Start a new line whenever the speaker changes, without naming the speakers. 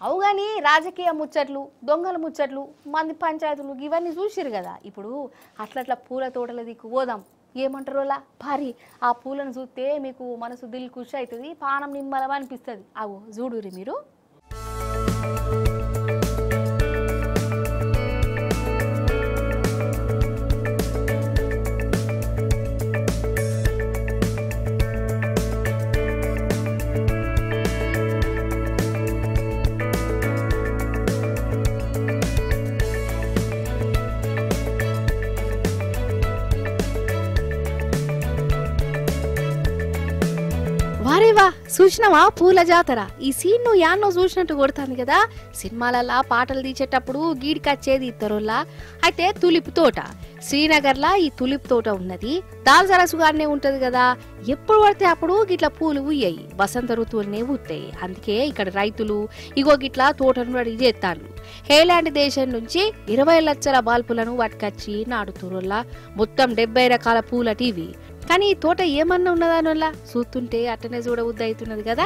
అవుగాని రాజకీయ ముచ్చట్లు దొంగల ముచ్చట్లు మంది పంచాయతీలు ఇవన్నీ చూసిరు కదా. ఇప్పుడు అట్లట్లా పూల తోటల దిక్కు పోదాం. ఏమంటారు అలా భారీ ఆ పూలను చూస్తే మీకు మనసు దిల్ ఖుషి అవుతుంది, పానం నిమ్మలం అనిపిస్తుంది. అవు చూడురి మీరు. వారేవా చూసినావా పూల జాతర. ఈ సీన్ నువ్వు యాన్నో చూసినట్టు కొడుతుంది కదా. సినిమాలలా పాటలు తీసేటప్పుడు గీడికచ్చేది ఇద్దరులా. అయితే తులిప్ తోట శ్రీనగర్లా ఈ తులిప్ తోట ఉన్నది. దాల్సరసుగానే ఉంటది కదా. ఎప్పుడు పడితే అప్పుడు గిట్లా పూలు ఉయ్యాయి, వసంత ఋతువులనే ఊతాయి. అందుకే ఇక్కడ రైతులు ఇగో గిట్లా తోటను రెడీ చేస్తాను. హేలాండ్ దేశం నుంచి 20 లక్షల బాల్పులను పట్టుకొచ్చి నాడుతురులా. మొత్తం 70 రకాల పూల టీవీ. కానీ ఈ తోట ఏమన్నా ఉన్నదానోలా చూస్తుంటే అట్టనే చూడబుద్ధి అవుతున్నది కదా.